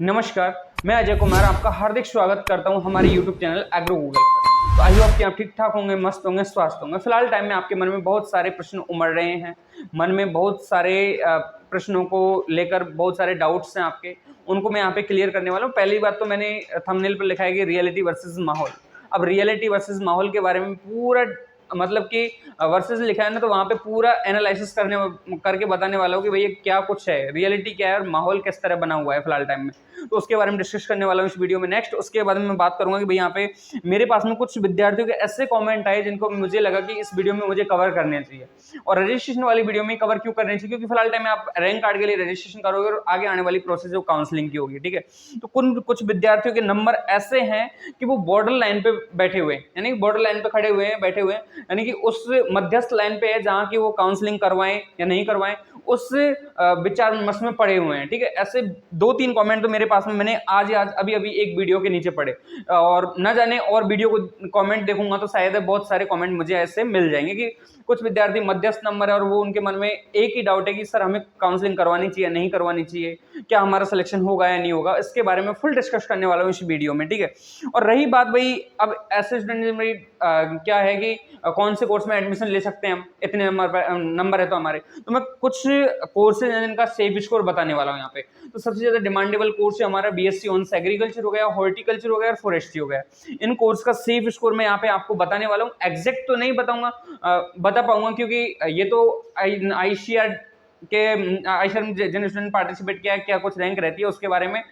नमस्कार, मैं अजय कुमार आपका हार्दिक स्वागत करता हूं हमारे YouTube चैनल एग्रो गूगल पर। तो आई होप कि आप ठीक-ठाक होंगे, मस्त होंगे, स्वस्थ होंगे। फिलहाल टाइम में आपके मन में बहुत सारे प्रश्न उमड़ रहे हैं, मन में बहुत सारे प्रश्नों को लेकर बहुत सारे डाउट्स हैं आपके, उनको मैं यहाँ पे क्लियर करने वाला हूँ। पहली बात तो मैंने थंबनेल पर लिखा है कि रियलिटी वर्सेस माहौल। अब रियलिटी वर्सेस माहौल के बारे में पूरा मतलब कि वर्सेस लिखा है ना, तो वहाँ पे पूरा एनालिसिस करके बताने वाला हूँ कि भैया क्या कुछ है, रियलिटी क्या है और माहौल किस तरह बना हुआ है फिलहाल टाइम में। तो उसके बारे में डिस्कस करने वाला हूँ इस वीडियो में। नेक्स्ट उसके बाद में मैं बात करूंगा कि भाई यहाँ पे मेरे पास में कुछ विद्यार्थियों के ऐसे कमेंट आए जिनको मुझे लगा कि इस वीडियो में मुझे कवर करने चाहिए, और रजिस्ट्रेशन वाली वीडियो में कवर क्यों करने चाहिए, क्योंकि फिलहाल टाइम में आप रैंक कार्ड के लिए रजिस्ट्रेशन करोगे और आगे आने वाली प्रोसेस जो काउंसलिंग की होगी, ठीक है। तो कुछ विद्यार्थियों के नंबर ऐसे हैं कि वो बॉर्डर लाइन पे बैठे हुए हैं, यानी बॉर्डर लाइन पे खड़े हुए हैं, बैठे हुए हैं, यानी कि उस मध्यस्थ लाइन पे है जहां की वो काउंसलिंग करवाएं या नहीं करवाएं, उस विचार विमर्श में पड़े हुए हैं, ठीक है। ऐसे 2-3 कमेंट तो मेरे पास में मैंने आज अभी अभी एक वीडियो के नीचे पढ़े, और न जाने और वीडियो को कमेंट देखूंगा तो शायद बहुत सारे कमेंट मुझे ऐसे मिल जाएंगे कि कुछ विद्यार्थी मध्यस्थ नंबर है और वो उनके मन में एक ही डाउट है कि सर हमें काउंसलिंग करवानी चाहिए नहीं करवानी चाहिए, क्या हमारा सिलेक्शन होगा या नहीं होगा। इसके बारे में फुल डिस्कस करने वाला हूँ इस वीडियो में, ठीक है। और रही बात भाई, अब ऐसे स्टूडेंट मेरी क्या है कि कौन से कोर्स में एडमिशन ले सकते हैं हम, इतने नंबर है तो हमारे, तो मैं कुछ कोर्सेज हैं जिनका सेफ स्कोर बताने वाला हूँ यहाँ पे। तो सबसे ज्यादा डिमांडेबल कोर्स है हमारा बीएससी ऑनर्स एग्रीकल्चर हो गया, हॉर्टिकल्चर हो गया और फॉरेस्ट्री हो गया। इन कोर्स का सेफ स्कोर मैं यहाँ पे आपको बताने वाला हूँ। एग्जैक्ट तो नहीं बताऊंगा, बता पाऊंगा, क्योंकि ये तो आईसीआर के आईसीआर में जिन स्टूडेंट पार्टिसिपेट किया क्या कुछ रैंक रहती है उसके बारे में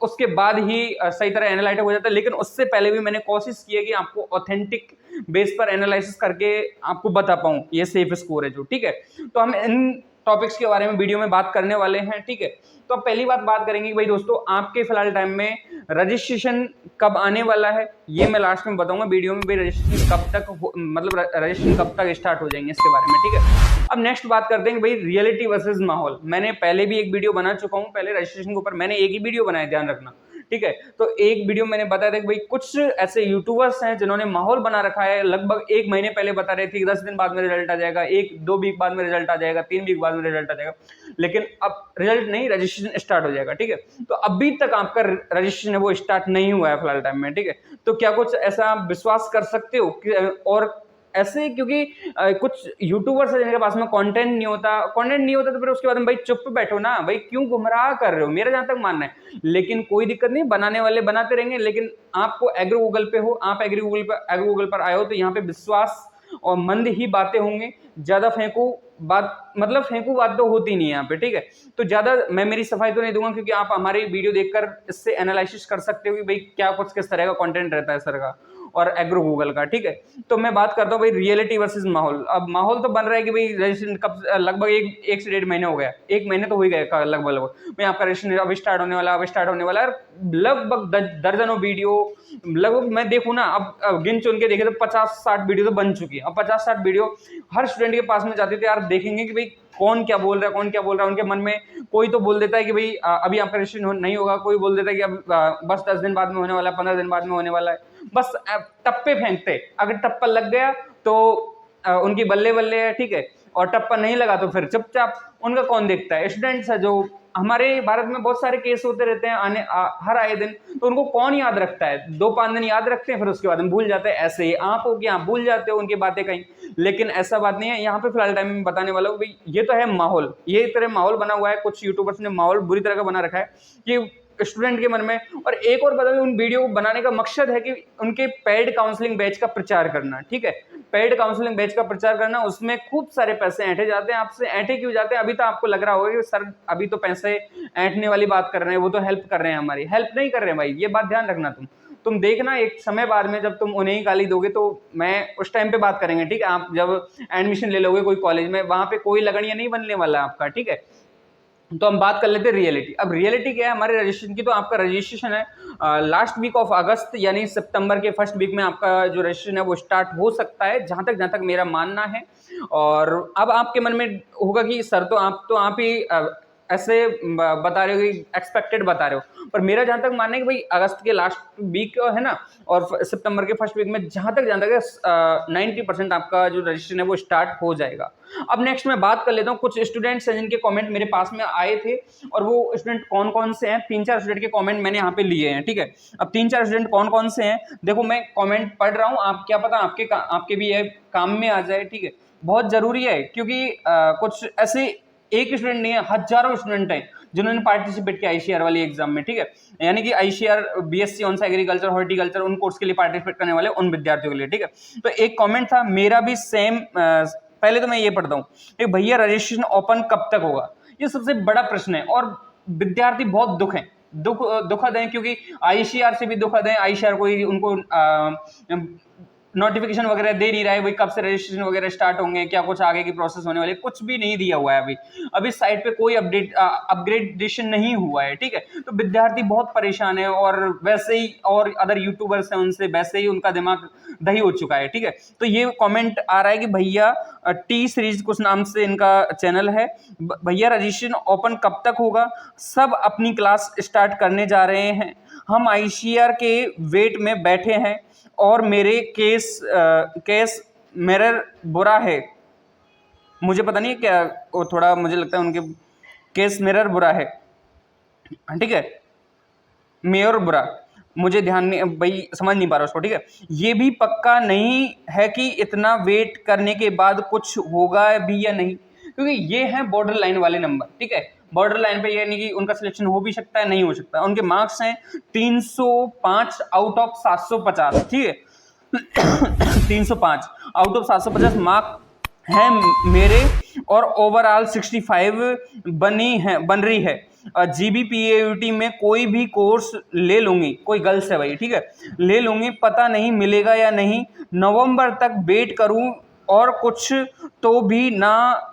उसके बाद ही सही तरह एनालाइटिक हो जाता है। लेकिन उससे पहले भी मैंने कोशिश की है कि आपको ऑथेंटिक बेस पर एनालिसिस करके आपको बता पाऊं ये सेफ स्कोर है जो, ठीक है। तो हम इन टॉपिक्स के बारे में वीडियो में बात करने वाले हैं, ठीक है। तो अब पहली बात करेंगे कि भाई दोस्तों आपके फिलहाल टाइम में रजिस्ट्रेशन कब आने वाला है, ये मैं लास्ट में बताऊंगा वीडियो में। भाई रजिस्ट्रेशन कब तक मतलब रजिस्ट्रेशन कब तक स्टार्ट हो जाएंगे इसके बारे में, ठीक है। अब नेक्स्ट बात करते हैं कि भाई रियलिटी वर्सेस माहौल। मैंने पहले भी एक वीडियो बना चुका हूं, पहले रजिस्ट्रेशन के ऊपर मैंने एक ही वीडियो बनाया, ध्यान रखना, ठीक है। तो एक वीडियो मैंने बताया था कि भाई कुछ ऐसे यूट्यूबर्स हैं जिन्होंने माहौल बना रखा है, लगभग 1 महीने पहले बता रहे थे कि 10 दिन बाद में रिजल्ट आ जाएगा, 1-2 वीक बाद में रिजल्ट आ जाएगा, 3 वीक बाद में रिजल्ट आ जाएगा, लेकिन अब रिजल्ट नहीं, रजिस्ट्रेशन स्टार्ट हो जाएगा, ठीक है। तो अभी तक आपका रजिस्ट्रेशन है वो स्टार्ट नहीं हुआ है फिलहाल टाइम में, ठीक है। तो क्या कुछ ऐसा आप विश्वास कर सकते हो कि और ऐसे, क्योंकि कुछ यूट्यूबर्स है जिनके पास में कंटेंट नहीं होता तो फिर उसके बाद में भाई चुप बैठो ना भाई, क्यों गुमराह कर रहे हो, मेरा जहां तक मानना है। लेकिन कोई दिक्कत नहीं, बनाने वाले बनाते रहेंगे, लेकिन आपको एग्रो गूगल पे हो, आप एग्रो गूगल पर आए हो, तो यहाँ पे विश्वास और मंद ही बातें होंगे, ज्यादा फेंकू बात तो होती नहीं है यहाँ पे, ठीक है। तो ज्यादा मैं मेरी सफाई तो नहीं दूंगा, क्योंकि आप हमारी वीडियो देखकर इससे एनालिसिस कर सकते हो कि भाई क्या कुछ किस तरह का कंटेंट रहता है सर का और एग्रो गूगल का, ठीक है। तो मैं बात करता हूँ भाई रियलिटी वर्सेस माहौल। अब माहौल तो बन रहा है कि भाई रजिस्ट्रेशन कब, लगभग एक से 1.5 महीने हो गया, 1 महीने तो हो ही गया लगभग मैं आपका रजिस्ट्रेशन अब स्टार्ट होने वाला है। लगभग दर्जनों वीडियो, लगभग मैं देखूँ ना, अब गिन चुन के देखे तो 50-60 वीडियो तो बन चुकी है। अब 50-60 वीडियो हर स्टूडेंट के पास में जाते थे यार, देखेंगे कि भाई कौन क्या बोल रहा है, उनके मन में कोई तो बोल देता है कि भाई अभी आपका रजिस्ट्रेशन नहीं होगा, कोई बोल देता है कि अब बस 10 दिन बाद में होने वाला है, 15 दिन बाद में होने वाला है। बस टप्पे फेंकते, अगर टप्पा लग गया तो उनकी बल्ले बल्ले है, ठीक है, और टप्पा नहीं लगा तो फिर चुपचाप, उनका कौन देखता है। स्टूडेंट्स है जो हमारे भारत में बहुत सारे केस होते रहते हैं हर आए दिन, तो उनको कौन याद रखता है, 2-5 दिन याद रखते हैं, फिर उसके बाद हम भूल जाते हैं। ऐसे ही आप हो कि आप भूल जाते हो उनकी बातें कहीं, लेकिन ऐसा बात नहीं है। यहाँ पे फिलहाल टाइम में बताने वाला हूँ भाई, ये तो है माहौल, ये तरह माहौल बना हुआ है, कुछ यूट्यूबर्स ने माहौल बुरी तरह का बना रखा है कि स्टूडेंट के मन में। और एक और बता दूं, उन वीडियो को बनाने का मकसद है कि उनके पेड काउंसलिंग बैच का प्रचार करना, ठीक है। पेड काउंसलिंग बैच का प्रचार करना, उसमें खूब सारे पैसे ऐंठे जाते हैं। आपसे ऐंठे क्यों जाते हैं, अभी तो आपको लग रहा होगा कि सर अभी तो पैसे ऐंठने वाली बात कर रहे हैं, वो तो हेल्प कर रहे हैं, हमारी हेल्प नहीं कर रहे हैं भाई, ये बात ध्यान रखना। तुम देखना एक समय बाद में जब तुम उन्हें ही गाली दोगे, तो मैं उस टाइम पे बात करेंगे, ठीक है। आप जब एडमिशन ले लोगे कोई कॉलेज में, वहां पे कोई लगड़ियां नहीं बनने वाला आपका, ठीक है। तो हम बात कर लेते हैं रियलिटी। अब रियलिटी क्या है हमारे रजिस्ट्रेशन की, तो आपका रजिस्ट्रेशन है लास्ट वीक ऑफ अगस्त यानी सितंबर के फर्स्ट वीक में आपका जो रजिस्ट्रेशन है वो स्टार्ट हो सकता है, जहां तक मेरा मानना है। और अब आपके मन में होगा कि सर तो आप ही ऐसे बता रहे हो कि एक्सपेक्टेड बता रहे हो, पर मेरा जहाँ तक मानना है कि भाई अगस्त के लास्ट वीक है ना और सितंबर के फर्स्ट वीक में जहाँ तक 90% आपका जो रजिस्ट्रेशन है वो स्टार्ट हो जाएगा। अब नेक्स्ट मैं बात कर लेता हूँ कुछ स्टूडेंट्स हैं जिनके कमेंट मेरे पास में आए थे, और वो स्टूडेंट कौन कौन से हैं। 3-4 स्टूडेंट के कमेंट मैंने यहाँ पे लिए हैं, ठीक है। अब 3-4 स्टूडेंट कौन कौन से हैं, देखो मैं कमेंट पढ़ रहा हूँ, आप क्या पता आपके भी ये काम में आ जाए, ठीक है। बहुत जरूरी है क्योंकि कुछ ऐसे एक स्टूडेंट नहीं है, हजारों स्टूडेंट हैं जिन्होंने पार्टिसिपेट किया आईसीआर वाली एग्जाम में, ठीक है। यानी कि ICR BSc on agriculture horticulture उन कोर्स के लिए पार्टिसिपेट करने वाले उन विद्यार्थियों के लिए, ठीक है। तो एक कमेंट था मेरा भी सेम, पहले तो मैं ये पढ़ता हूँ, भैया रजिस्ट्रेशन ओपन कब तक होगा। ये सबसे बड़ा प्रश्न है और विद्यार्थी बहुत दुखद है क्योंकि आईसीआर से भी दुखद है। आईसीआर कोई उनको नोटिफिकेशन वगैरह दे नहीं रहा है, भाई कब से रजिस्ट्रेशन वगैरह स्टार्ट होंगे, क्या कुछ आगे की प्रोसेस होने वाली, कुछ भी नहीं दिया हुआ है अभी साइट पे कोई अपग्रेडेशन नहीं हुआ है, ठीक है। तो विद्यार्थी बहुत परेशान है और वैसे ही और अदर यूट्यूबर्स हैं उनसे वैसे ही उनका दिमाग दही हो चुका है, ठीक है। तो ये कमेंट आ रहा है कि भैया टी सीरीज कुछ नाम से इनका चैनल है, भैया रजिस्ट्रेशन ओपन कब तक होगा, सब अपनी क्लास स्टार्ट करने जा रहे हैं, हम आईसीआर के वेट में बैठे हैं और मेरे केस मिरर बुरा है, मुझे पता नहीं क्या वो थोड़ा मुझे लगता है उनके केस मिरर बुरा है, ठीक है, मेयर बुरा, मुझे ध्यान नहीं भाई समझ नहीं पा रहा उसको, ठीक है। ये भी पक्का नहीं है कि इतना वेट करने के बाद कुछ होगा भी या नहीं, क्योंकि ये है बॉर्डर लाइन वाले नंबर, ठीक है। बॉर्डर लाइन पे यानी कि उनका सिलेक्शन हो भी सकता है नहीं हो सकता। उनके मार्क्स हैं 305 आउट ऑफ 750, ठीक है। 305 आउट ऑफ 750 मार्क है मेरे और ओवरऑल 65 बन रही है। जीबीपीएयूटी में कोई भी कोर्स ले लूंगी, कोई गर्ल्स है भाई, ठीक है, ले लूंगी, पता नहीं मिलेगा या नहीं, नवंबर तक वेट करूं और कुछ तो भी ना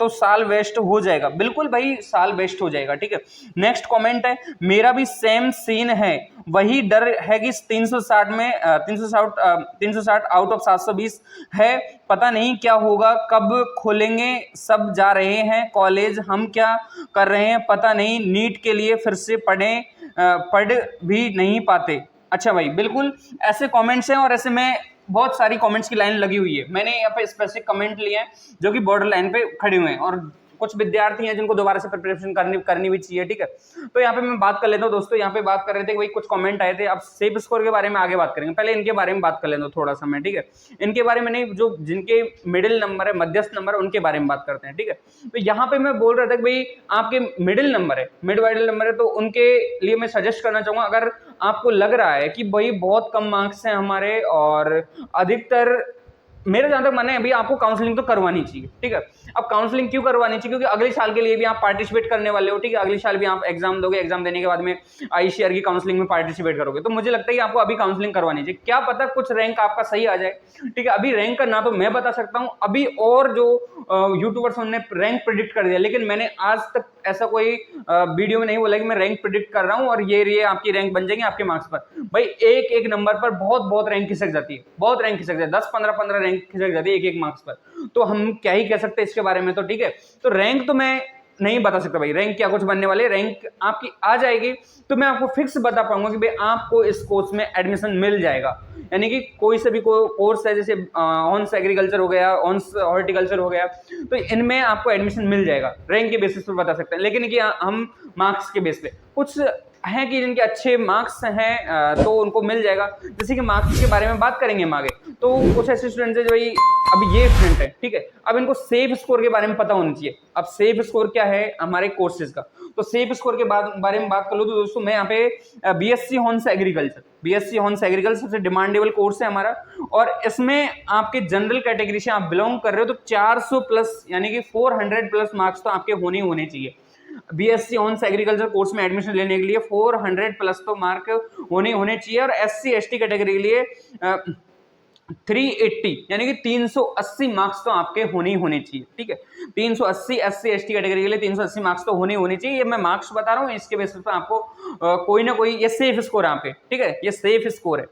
तो साल वेस्ट हो जाएगा। बिल्कुल भाई साल वेस्ट हो जाएगा, ठीक है। नेक्स्ट कमेंट है मेरा भी सेम सीन है, वही डर है कि 360 में 360 आउट ऑफ 720 है, पता नहीं क्या होगा, कब खोलेंगे, सब जा रहे हैं कॉलेज, हम क्या कर रहे हैं पता नहीं, नीट के लिए फिर से पढ़ भी नहीं पाते। अच्छा भाई बिल्कुल ऐसे कमेंट्स हैं और ऐसे में बहुत सारी कमेंट्स की लाइन लगी हुई है। मैंने यहाँ पे स्पेसिफिक कमेंट लिए हैं जो कि बॉर्डर लाइन पे खड़े हुए हैं और कुछ विद्यार्थी हैं जिनको दोबारा से प्रिपरेशन करनी भी चाहिए, ठीक है। तो यहाँ पे मैं बात कर लेता हूँ दोस्तों, यहाँ पे बात कर रहे थे भाई कुछ कमेंट आए थे, अब सेफ स्कोर के बारे में आगे बात करेंगे, पहले इनके बारे में बात कर लेता हूँ थोड़ा सा मैं, ठीक है। इनके बारे में नहीं, जो जिनके मिडिल नंबर है, मध्यस्थ नंबर है, उनके बारे में बात करते हैं, ठीक है। तो यहाँ पे मैं बोल रहा था कि भाई आपके मिडिल नंबर है, मिड वाइडल नंबर है, तो उनके लिए मैं सजेस्ट करना चाहूंगा, अगर आपको लग रहा है कि भाई बहुत कम मार्क्स हैं हमारे और अधिकतर, मेरा जहां तक मानना है अभी आपको काउंसलिंग तो करवानी चाहिए, ठीक है। अब काउंसलिंग क्यों करवानी चाहिए, क्योंकि अगले साल के लिए भी आप पार्टिसिपेट करने वाले हो, ठीक है। अगले साल भी आप एग्जाम दोगे, एग्जाम देने के बाद में आईसीआर की काउंसलिंग में पार्टिसिपेट करोगे, तो मुझे लगता है कि आपको अभी काउंसलिंग करवानी चाहिए। क्या पता कुछ रैंक आपका सही आ जाए, ठीक है। अभी रैंक का ना तो मैं बता सकता हूं, अभी और जो यूट्यूबर्स उन्होंने रैंक प्रिडिक्ट कर दिया, लेकिन मैंने आज तक ऐसा कोई वीडियो में नहीं बोला कि मैं रैंक प्रिडिक्ट कर रहा हूं और ये आपकी रैंक बन जाएगी आपके मार्क्स पर। भाई एक एक नंबर पर बहुत रैंक खिसक जाती है, बहुत रैंक खिसक जाती है, 10-15 रैंक खिसक जाती है एक एक मार्क्स पर, तो हम क्या ही कह सकते हैं इसके बारे में, तो ठीक है। तो रैंक तो मैं नहीं बता सकता भाई, रैंक क्या कुछ बनने वाले, रैंक आपकी आ जाएगी तो मैं आपको फिक्स बता पाऊंगा कि भाई आपको इस कोर्स में एडमिशन मिल जाएगा। यानी कि कोई से भी कोर्स है, जैसे ऑन्स एग्रीकल्चर हो गया, ऑन्स हॉर्टिकल्चर हो गया, तो इनमें आपको एडमिशन मिल जाएगा, रैंक के बेसिस पर बता सकते हैं। लेकिन कि हम मार्क्स के बेस पे, कुछ हैं कि जिनके अच्छे मार्क्स हैं तो उनको मिल जाएगा। जैसे कि मार्क्स के बारे में बात करेंगे हम आगे, तो कुछ ऐसे स्टूडेंट्स हैं जो भाई अभी ये स्टूडेंट है, ठीक है, अब इनको सेफ स्कोर के बारे में पता होना चाहिए। अब सेफ स्कोर क्या है हमारे कोर्सेज का, तो सेफ स्कोर के बारे में बात कर लो तो दोस्तों मैं यहाँ पे बीएससी हॉर्स एग्रीकल्चर सबसे डिमांडेबल कोर्स है हमारा, और इसमें आपके जनरल कैटेगरी से आप बिलोंग कर रहे हो तो 400 प्लस यानी कि 400 प्लस मार्क्स तो आपके होने चाहिए। बीएससी हॉर्स एग्रीकल्चर कोर्स में एडमिशन लेने के लिए 400 प्लस तो मार्क होने चाहिए, और एससी एसटी कैटेगरी के लिए 380 यानी कि 380 मार्क्स तो आपके होने चाहिए, ठीक है। 380 एससी एसटी कैटेगरी के लिए 380 मार्क्स तो होने चाहिए। ये मैं मार्क्स बता रहा हूँ, इसके बेसिस पर आपको कोई ना कोई, ये सेफ स्कोर है यहाँ पे, ठीक है, ये सेफ स्कोर है।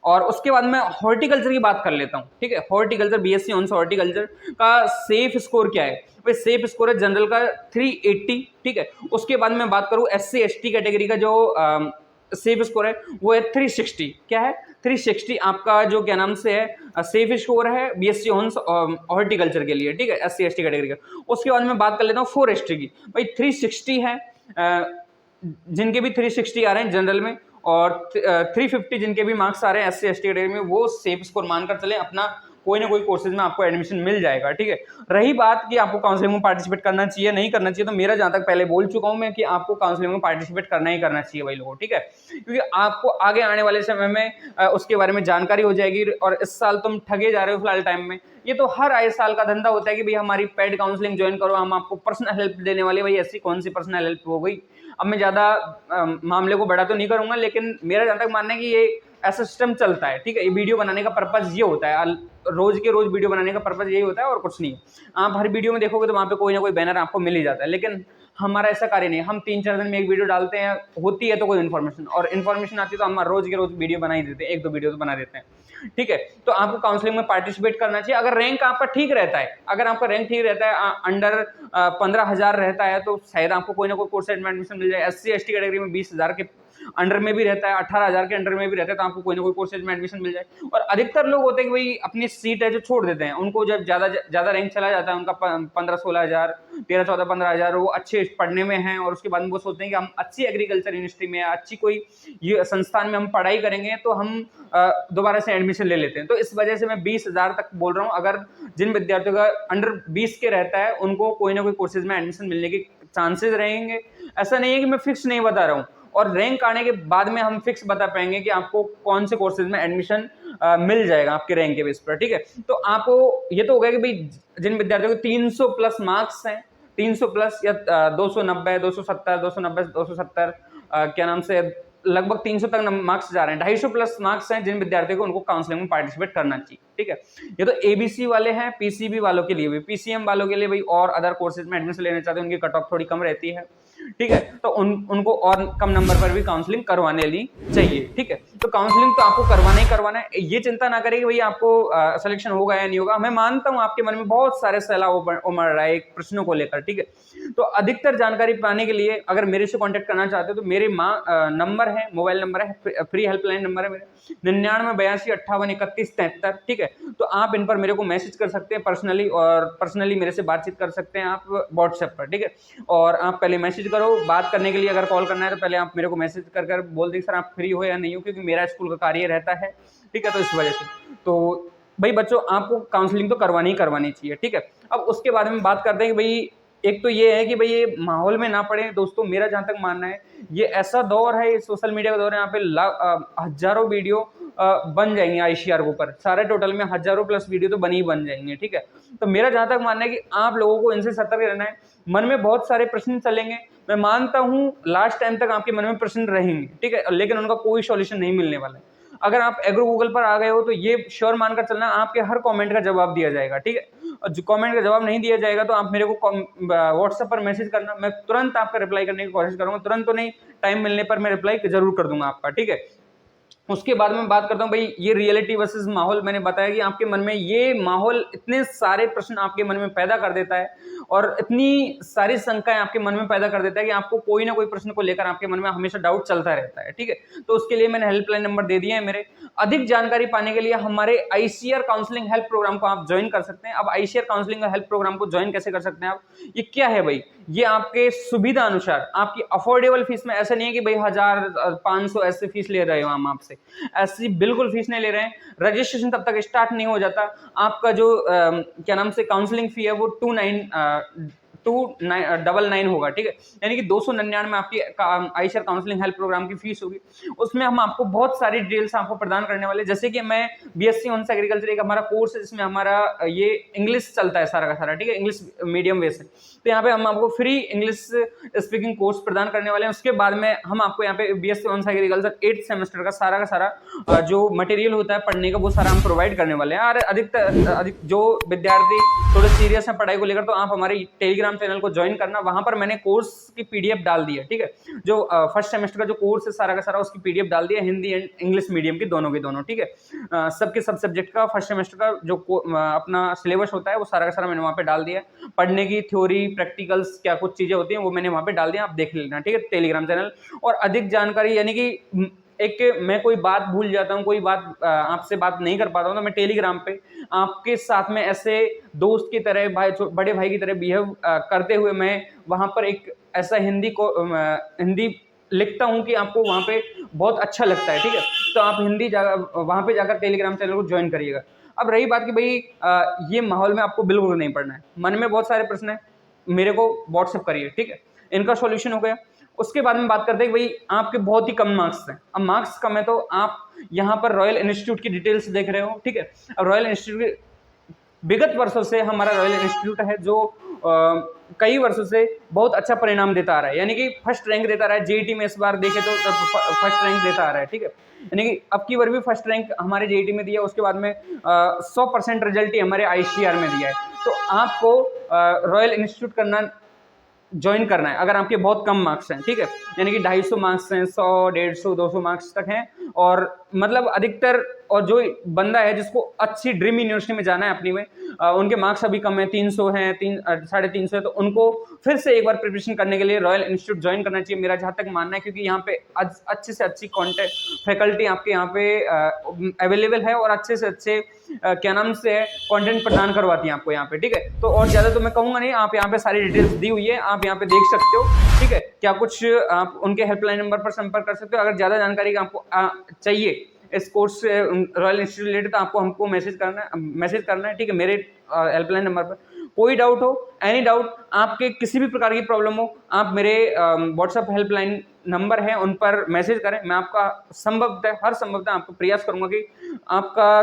और उसके बाद मैं हॉर्टिकल्चर की बात कर लेता हूँ, ठीक है। हॉर्टिकल्चर, बीएससी ऑनर्स हॉर्टिकल्चर का सेफ स्कोर क्या है? भाई सेफ स्कोर है जनरल का 380, ठीक है। उसके बाद मैं बात करूँ एससी एसटी कैटेगरी का जो सेफ स्कोर है वो है 360। क्या है? 360 आपका जो क्या नाम से है सेफ स्कोर है बीएससी ऑनर्स हॉर्टिकल्चर के लिए, ठीक है, एससी एसटी कैटेगरी का। उसके बाद मैं बात कर लेता हूँ फॉरेस्ट्री की। भाई 360 है जिनके भी 360 आ रहे हैं जनरल में, और 350 जिनके भी मार्क्स आ रहे हैं एससी एसटी कैटेगरी में, वो सेफ स्कोर मानकर चले, अपना कोई ना कोई कोर्सेज में आपको एडमिशन मिल जाएगा, ठीक है। रही बात कि आपको काउंसलिंग में पार्टिसिपेट करना चाहिए नहीं करना चाहिए, तो मेरा जहां तक पहले बोल चुका हूं मैं कि आपको काउंसलिंग में पार्टिसिपेट करना ही करना चाहिए भाई लोगों, ठीक है, क्योंकि आपको आगे आने वाले समय में उसके बारे में जानकारी हो जाएगी। और इस साल तुम ठगे जा रहे हो फिलहाल टाइम में, ये तो हर आए साल का धंधा होता है कि भाई हमारी पेड काउंसलिंग ज्वाइन करो, हम आपको पर्सनल हेल्प देने वाले। भाई ऐसी कौन सी पर्सनल हेल्प हो गई? अब मैं ज्यादा मामले को बड़ा तो नहीं करूंगा, लेकिन मेरा जहां तक मानना है कि ये ऐसा सिस्टम चलता है, ठीक है। ये वीडियो बनाने का पर्पज ये होता है, रोज के रोज वीडियो बनाने का पर्पज यही होता है और कुछ नहीं। आप हर वीडियो में देखोगे तो वहां पे कोई ना कोई बैनर आपको मिल ही जाता है, लेकिन हमारा ऐसा कार्य नहीं है। हम 3-4 दिन में एक वीडियो डालते हैं, होती है तो कोई इन्फॉर्मेशन, और इन्फॉर्मेशन आती है तो हम रोज के रोज वीडियो बना ही देते हैं, 1-2 वीडियो तो बना देते हैं, ठीक है। तो आपको काउंसलिंग में पार्टिसिपेट करना चाहिए अगर रैंक आपका ठीक रहता है। अगर आपका रैंक ठीक रहता है, अंडर 15,000 रहता है, तो शायद आपको कोई ना कोई कोर्स में एडमिशन मिल जाए। एससी एसटी कैटेगरी में 20,000 के अंडर में भी रहता है, 18,000 के अंडर में भी रहता है, तो आपको कोई ना कोई कोर्सेज में एडमिशन मिल जाए। और अधिकतर लोग होते हैं कि भाई अपनी सीट है जो छोड़ देते हैं, उनको जब ज्यादा रैंक चला जाता है, उनका 15-16,000, 13-14-15,000, वो अच्छे पढ़ने में हैं, और उसके बाद वो सोचते हैं कि हम अच्छी एग्रीकल्चर यूनिवर्सिटी में, अच्छी कोई ये संस्थान में हम पढ़ाई करेंगे तो हम दोबारा से एडमिशन ले लेते हैं। तो इस वजह से मैं 20,000 तक बोल रहा हूँ। अगर जिन विद्यार्थियों का अंडर 20 के रहता है, उनको कोई ना कोई कोर्सेज में एडमिशन मिलने के चांसेस रहेंगे। ऐसा नहीं है कि मैं फिक्स नहीं बता रहा हूँ, और रैंक आने के बाद में हम फिक्स बता पाएंगे कि आपको कौन से कोर्सेज में एडमिशन मिल जाएगा आपके रैंक के बेस पर, ठीक है। तो आपको ये तो हो गया कि भाई जिन विद्यार्थियों को 300 प्लस मार्क्स हैं, 300 प्लस या 290, 270, 290, 270 क्या नाम से लगभग 300 तक मार्क्स जा रहे हैं, 250 प्लस मार्क्स हैं जिन विद्यार्थियों को, उनको काउंसलिंग में पार्टिसिपेट करना चाहिए, ठीक है। ये तो एबीसी वाले हैं। पीसीबी वालों के लिए भी, पीसीएम वालों के लिए भाई और अदर कोर्सेज में एडमिशन लेना चाहते हैं, उनकी कट ऑफ थोड़ी कम रहती है, ठीक है, तो उनको और कम नंबर पर भी काउंसलिंग करवाने ली चाहिए, ठीक है। तो काउंसलिंग तो आपको करवाना ही करवाना है, ये चिंता ना करें कि भाई आपको सिलेक्शन होगा या नहीं होगा। मैं मानता हूं आपके मन में बहुत सारे सवाल उमड़ रहा है प्रश्नों को लेकर, ठीक है। तो अधिकतर जानकारी पाने के लिए अगर मेरे से कांटेक्ट करना चाहते हो तो मेरे नंबर है, मोबाइल नंबर है, फ्री हेल्पलाइन नंबर है मेरे 9982583173, ठीक है। तो आप इन पर मेरे को मैसेज कर सकते हैं पर्सनली, और पर्सनली मेरे से बातचीत कर सकते हैं आप व्हाट्सएप पर, ठीक है। और आप पहले मैसेज करो, बात करने के लिए अगर कॉल करना है तो पहले आप मेरे को मैसेज कर बोल दें सर आप फ्री हो या नहीं हो, क्योंकि मेरा स्कूल का कार्य रहता है, ठीक है। तो इस वजह से तो भाई बच्चों आपको काउंसलिंग तो करवानी ही करवानी चाहिए, ठीक है। अब उसके बारे में बात करते हैं कि भाई एक तो ये है कि भाई ये माहौल में ना पड़े दोस्तों। मेरा जहां तक मानना है ये ऐसा दौर है, सोशल मीडिया का दौर है, यहाँ पे हजारों वीडियो बन जाएंगे आईसीआर के ऊपर, सारे टोटल में हजारों प्लस वीडियो तो बन जाएंगे, ठीक है। तो मेरा जहां तक मानना है कि आप लोगों को इनसे सतर्क रहना है। मन में बहुत सारे प्रश्न चलेंगे, मैं मानता हूं लास्ट टाइम तक आपके मन में प्रश्न रहेंगे, ठीक है, लेकिन उनका कोई सॉल्यूशन नहीं मिलने वाला है। अगर आप एग्रो गूगल पर आ गए हो तो ये श्योर मानकर चलना आपके हर कमेंट का जवाब दिया जाएगा, ठीक है। और जो कमेंट का जवाब नहीं दिया जाएगा तो आप मेरे को व्हाट्सएप पर मैसेज करना, मैं तुरंत आपका रिप्लाई करने की कोशिश करूंगा। तुरंत तो नहीं, टाइम मिलने पर मैं रिप्लाई जरूर कर दूंगा आपका, ठीक है। उसके बाद में बात करता हूं भाई ये रियलिटी वर्सेस माहौल। मैंने बताया कि आपके मन में ये माहौल इतने सारे प्रश्न आपके मन में पैदा कर देता है, और इतनी सारी शंकाएं आपके मन में पैदा कर देता है कि आपको कोई ना कोई प्रश्न को लेकर आपके मन में हमेशा डाउट चलता रहता है, ठीक है। तो उसके लिए मैंने हेल्पलाइन नंबर दे दिए हैं मेरे। अधिक जानकारी पाने के लिए हमारे आईसीआर काउंसलिंग हेल्प प्रोग्राम को आप ज्वाइन कर सकते हैं। अब आईसीआर काउंसलिंग हेल्प प्रोग्राम को ज्वाइन कैसे कर सकते हैं आप? ये क्या है भाई? ये आपके सुविधा अनुसार आपकी अफोर्डेबल फीस में, ऐसा नहीं है कि भाई 1,500 ऐसे फीस ले रहे हो हम आपसे, ऐसी बिल्कुल फीस नहीं ले रहे हैं। रजिस्ट्रेशन तब तक स्टार्ट नहीं हो जाता, आपका जो क्या नाम से काउंसलिंग फी है वो 299 होगा, ठीक है। यानी कि 299 में आपकी आईसीआर काउंसलिंग हेल्प प्रोग्राम की फीस होगी। उसमें हम आपको बहुत सारी डिटेल्स आपको प्रदान करने वाले, जैसे कि मैं बीएससी ऑनर्स एग्रीकल्चर एक हमारा कोर्स है जिसमें हमारा ये इंग्लिश चलता है सारा का सारा, ठीक है, इंग्लिश मीडियम वे से। तो यहाँ पे हम आपको फ्री इंग्लिश स्पीकिंग कोर्स प्रदान करने वाले हैं। उसके बाद में हम आपको यहाँ पे BSc honours agriculture 8th semester का सारा जो मटेरियल होता है पढ़ने का, वो सारा हम प्रोवाइड करने वाले हैं। और अधिक जो विद्यार्थी थोड़े सीरियस है पढ़ाई को लेकर, तो आप हमारे टेलीग्राम टेलीग्राम चैनल को ज्वाइन करना, वहां पर मैंने कोर्स की पीडीएफ डाल दी है, ठीक है। जो फर्स्ट सेमेस्टर का जो कोर्स है सारा का सारा, उसकी पीडीएफ डाल दिया, हिंदी एंड इंग्लिश मीडियम की दोनों के दोनों, ठीक है। सबके सब सब्जेक्ट का फर्स्ट सेमेस्टर का जो अपना सिलेबस होता है वो सारा का सारा मैंने वहाँ पे डाल दिया है। पढ़ने की थ्योरी, प्रैक्टिकल्स, क्या कुछ चीजें होती हैं वो मैंने वहाँ पे डाल दिया, आप देख लेना, ठीक है, टेलीग्राम चैनल। और अधिक जानकारी यानी कि एक मैं कोई बात भूल जाता हूँ, कोई बात आपसे बात नहीं कर पाता हूँ, तो मैं टेलीग्राम पे आपके साथ में ऐसे दोस्त की तरह, भाई बड़े भाई की तरह बिहेव करते हुए मैं वहाँ पर एक ऐसा हिंदी लिखता हूँ कि आपको वहाँ पे बहुत अच्छा लगता है, ठीक है। तो आप हिंदी वहाँ पे जाकर टेलीग्राम चैनल को ज्वाइन करिएगा। अब रही बात कि भाई ये माहौल में आपको बिल्कुल नहीं पढ़ना है, मन में बहुत सारे प्रश्न है, मेरे को व्हाट्सएप करिए, ठीक है, इनका सॉल्यूशन हो गया। उसके बाद में बात करते हैं कि भाई आपके बहुत ही कम मार्क्स हैं। अब मार्क्स कम है तो आप यहाँ पर रॉयल इंस्टीट्यूट की डिटेल्स देख रहे हो, ठीक है। अब रॉयल इंस्टीट्यूट विगत वर्षों से हमारा रॉयल इंस्टीट्यूट है जो कई वर्षों से बहुत अच्छा परिणाम देता आ रहा है, यानी कि फर्स्ट रैंक देता आ रहा है। जेईटी में इस बार देखे तो फर्स्ट रैंक देता आ रहा है, ठीक है। यानी कि अब की बार भी फर्स्ट रैंक हमारे जेईटी में दिया, उसके बाद में 100% रिजल्ट ही हमारे आईसीआर में दिया है। तो आपको रॉयल इंस्टीट्यूट करना ज्वाइन करना है अगर आपके बहुत कम मार्क्स हैं, ठीक है, यानी कि 250 मार्क्स हैं, 100, 150, 200 मार्क्स तक हैं, और मतलब अधिकतर, और जो बंदा है जिसको अच्छी ड्रीम यूनिवर्सिटी में जाना है अपनी में, उनके मार्क्स अभी कम है, 300 हैं, 350 है, तो उनको फिर से एक बार प्रिपरेशन करने के लिए रॉयल इंस्टीट्यूट ज्वाइन करना चाहिए, मेरा जहाँ तक मानना है, क्योंकि यहाँ पे अच्छे से अच्छी कॉन्टेंट फैकल्टी आपके यहाँ पे अवेलेबल है, और अच्छे से अच्छे क्या नाम से है कंटेंट प्रदान करवाती हैं आपको यहाँ पे, ठीक है। तो और ज्यादा तो मैं कहूंगा नहीं, आप यहाँ पे सारी डिटेल्स दी हुई है, आप यहाँ पे देख सकते हो, ठीक है। क्या कुछ आप उनके हेल्पलाइन नंबर पर संपर्क कर सकते हो। अगर ज्यादा जानकारी आपको चाहिए इस कोर्स से रॉयल इंस्टीट्यूट रिलेटेड, तो आपको हमको मैसेज करना है, ठीक है, मेरे हेल्पलाइन नंबर पर। कोई डाउट हो, एनी डाउट, आपके किसी भी प्रकार की प्रॉब्लम हो, आप मेरे व्हाट्सएप हेल्पलाइन नंबर है उन पर मैसेज करें, मैं आपका हर संभवतः आपको प्रयास करूंगा कि आपका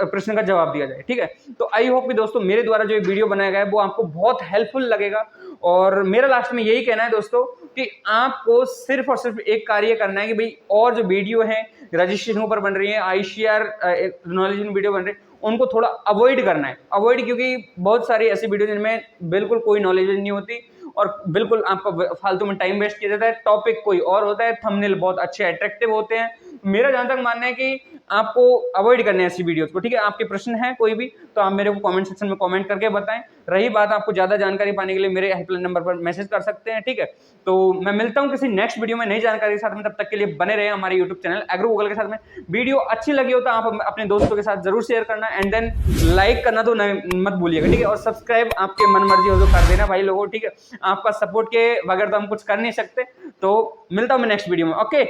प्रश्न का जवाब दिया जाए, ठीक है। तो आई होप कि दोस्तों मेरे द्वारा जो वीडियो बनाया गया है वो आपको बहुत हेल्पफुल लगेगा, और मेरा लास्ट में यही कहना है दोस्तों कि आपको सिर्फ और सिर्फ एक कार्य करना है कि भाई, और जो वीडियो है रजिस्ट्रेशन पर बन रही है, आईसीआर नॉलेज वीडियो बन रही है, उनको थोड़ा अवॉइड करना है, क्योंकि बहुत सारी ऐसी वीडियो जिनमें बिल्कुल कोई नॉलेज नहीं होती और बिल्कुल आपका फालतू में टाइम वेस्ट किया जाता है, टॉपिक कोई और होता है, थंबनेल बहुत अच्छे अट्रैक्टिव होते हैं। मेरा जहां तक मानना है कि आपको अवॉइड करने हैं ऐसी वीडियोस को, ठीक है। आपके प्रश्न है कोई भी तो आप मेरे को कमेंट सेक्शन में कमेंट करके बताएं। रही बात आपको ज्यादा जानकारी पाने के लिए मेरे हेल्पलाइन नंबर पर मैसेज कर सकते हैं, ठीक है। तो मैं मिलता हूं किसी नेक्स्ट वीडियो में नई जानकारी के साथ में, तब तक के लिए बने रहे हमारे यूट्यूब चैनल एग्रो गूगल के साथ में। वीडियो अच्छी लगी हो तो आप अपने दोस्तों के साथ जरूर शेयर करना, एंड देन लाइक करना तो मत भूलिएगा, ठीक है। और सब्सक्राइब आपके मन मर्जी हो तो कर देना भाई लोगों, ठीक है। आपका सपोर्ट के बगैर तो हम कुछ कर नहीं सकते। तो मिलता हूं मैं नेक्स्ट वीडियो में, ओके।